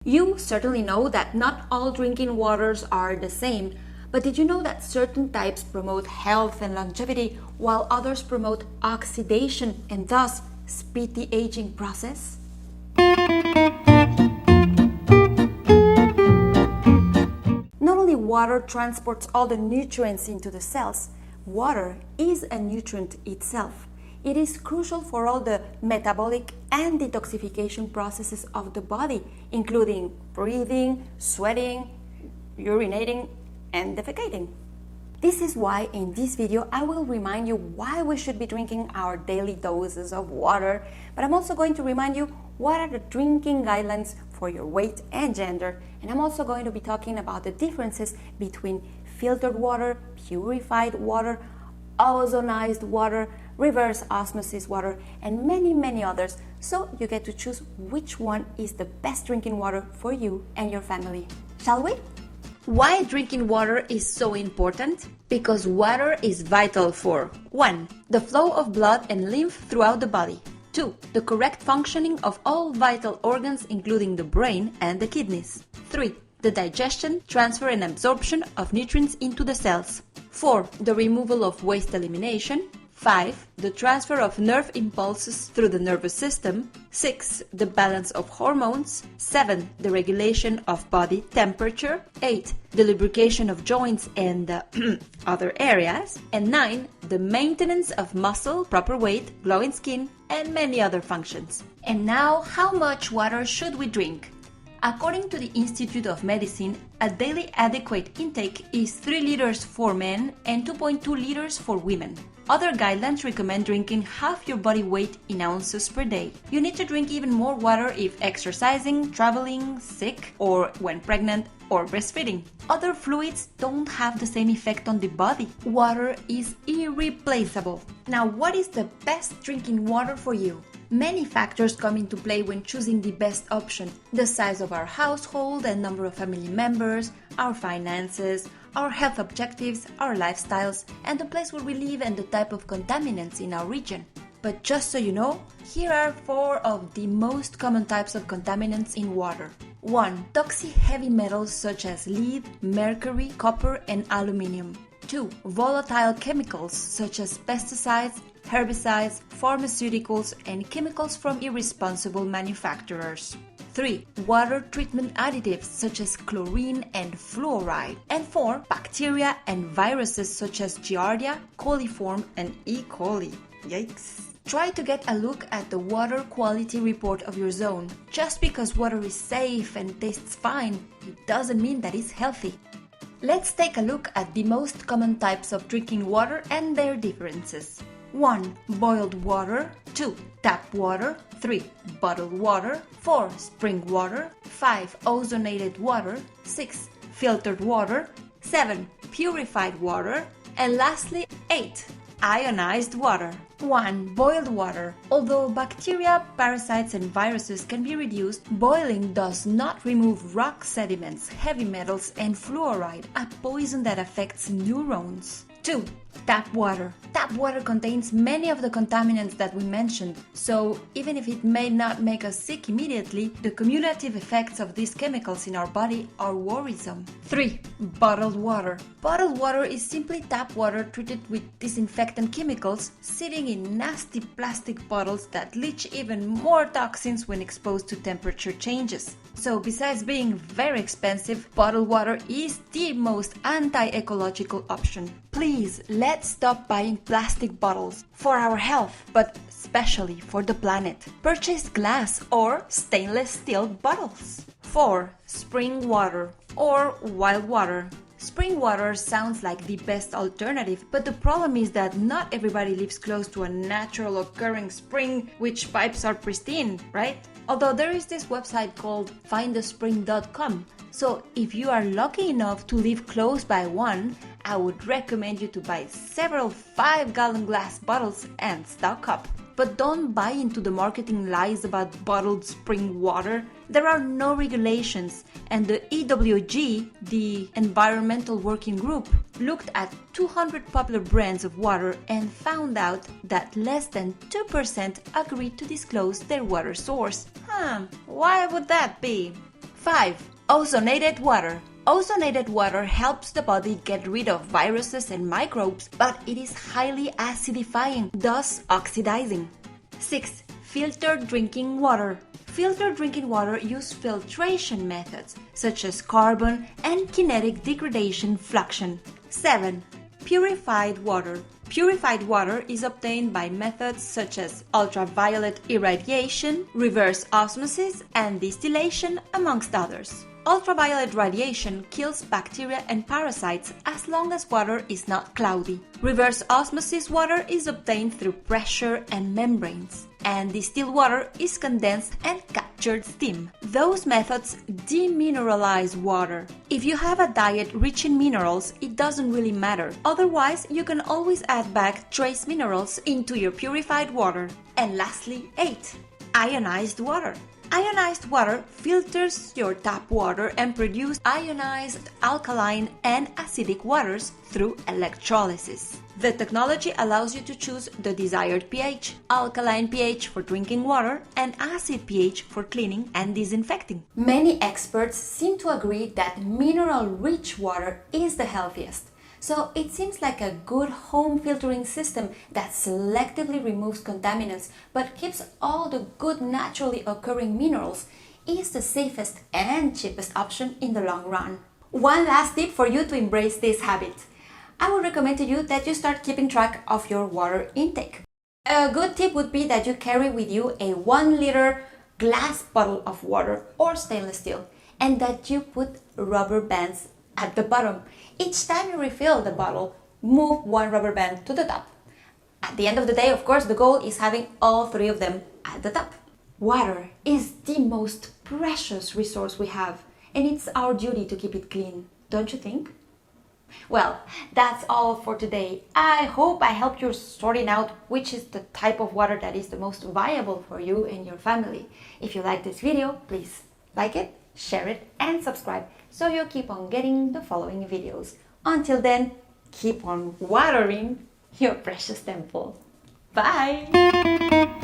You certainly know that not all drinking waters are the same, but did you know that certain types promote health and longevity while others promote oxidation and thus speed the aging process? Not only water transports all the nutrients into the cells, water is a nutrient itself. It is crucial for all the metabolic and detoxification processes of the body, including breathing, sweating, urinating, and defecating. This is why in this video I will remind you why we should be drinking our daily doses of water, but I'm also going to remind you what are the drinking guidelines for your weight and gender, and I'm also going to be talking about the differences between filtered water, purified water, ozonized water, reverse osmosis water, and many others, so you get to choose which one is the best drinking water for you and your family. Shall we? Why drinking water is so important? Because water is vital for 1. The flow of blood and lymph throughout the body. 2. The correct functioning of all vital organs including the brain and the kidneys. 3. The digestion, transfer and absorption of nutrients into the cells. 4. The removal of waste elimination. 5. The transfer of nerve impulses through the nervous system. 6. The balance of hormones. 7. The regulation of body temperature. 8. The lubrication of joints and other areas. And 9. The maintenance of muscle, proper weight, glowing skin, and many other functions. And now, how much water should we drink? According to the Institute of Medicine, a daily adequate intake is 3 liters for men and 2.2 liters for women. Other guidelines recommend drinking half your body weight in ounces per day. You need to drink even more water if exercising, traveling, sick, or when pregnant or breastfeeding. Other fluids don't have the same effect on the body. Water is irreplaceable. Now, what is the best drinking water for you? Many factors come into play when choosing the best option. The size of our household and number of family members, our finances, our health objectives, our lifestyles, and the place where we live and the type of contaminants in our region. But just so you know, here are 4 of the most common types of contaminants in water. 1. Toxic heavy metals such as lead, mercury, copper, and aluminum. 2. Volatile chemicals such as pesticides, herbicides, pharmaceuticals, and chemicals from irresponsible manufacturers. 3. Water treatment additives such as chlorine and fluoride. And 4. Bacteria and viruses such as Giardia, coliform, and E. coli. Yikes! Try to get a look at the water quality report of your zone. Just because water is safe and tastes fine, it doesn't mean that it's healthy. Let's take a look at the most common types of drinking water and their differences. 1. Boiled water. 2. Tap water. 3. Bottled water. 4. Spring water. 5. Ozonated water. 6. Filtered water. 7. Purified water. And lastly, 8. Ionized water. 1. Boiled water. Although bacteria, parasites and viruses can be reduced, boiling does not remove rock sediments, heavy metals and fluoride, a poison that affects neurons. 2. Tap water. Tap water contains many of the contaminants that we mentioned, so even if it may not make us sick immediately, the cumulative effects of these chemicals in our body are worrisome. 3. Bottled water. Bottled water is simply tap water treated with disinfectant chemicals, sitting in nasty plastic bottles that leach even more toxins when exposed to temperature changes. So besides being very expensive, bottled water is the most anti-ecological option. Please, let's stop buying plastic bottles for our health, but especially for the planet. Purchase glass or stainless steel bottles. 4. Spring water or wild water. Spring water sounds like the best alternative, but the problem is that not everybody lives close to a natural occurring spring which pipes are pristine, right? Although there is this website called findaspring.com, so if you are lucky enough to live close by one, I would recommend you to buy several 5-gallon glass bottles and stock up. But don't buy into the marketing lies about bottled spring water. There are no regulations, and the EWG, the Environmental Working Group, looked at 200 popular brands of water and found out that less than 2% agreed to disclose their water source. Why would that be? 5. Ozonated water. Ozonated water helps the body get rid of viruses and microbes, but it is highly acidifying, thus oxidizing. 6. Filtered drinking water. Filtered drinking water use filtration methods such as carbon and kinetic degradation fluxion. 7. Purified water. Purified water is obtained by methods such as ultraviolet irradiation, reverse osmosis, and distillation, amongst others. Ultraviolet radiation kills bacteria and parasites as long as water is not cloudy. Reverse osmosis water is obtained through pressure and membranes, and distilled water is condensed and captured steam. Those methods demineralize water. If you have a diet rich in minerals, it doesn't really matter. Otherwise, you can always add back trace minerals into your purified water. And lastly, 8. Ionized water. Ionized water filters your tap water and produces ionized alkaline and acidic waters through electrolysis. The technology allows you to choose the desired pH, alkaline pH for drinking water and acid pH for cleaning and disinfecting. Many experts seem to agree that mineral-rich water is the healthiest. So it seems like a good home filtering system that selectively removes contaminants but keeps all the good naturally occurring minerals is the safest and cheapest option in the long run. One last tip for you to embrace this habit. I would recommend to you that you start keeping track of your water intake. A good tip would be that you carry with you a 1-liter glass bottle of water or stainless steel, and that you put rubber bands at the bottom. Each time you refill the bottle, move one rubber band to the top. At the end of the day, of course, the goal is having all 3 of them at the top. Water is the most precious resource we have, and it's our duty to keep it clean, don't you think? Well, that's all for today. I hope I helped you sorting out which is the type of water that is the most viable for you and your family. If you like this video, please like it, share it, and subscribe so you'll keep on getting the following videos. Until then, keep on watering your precious temple. Bye!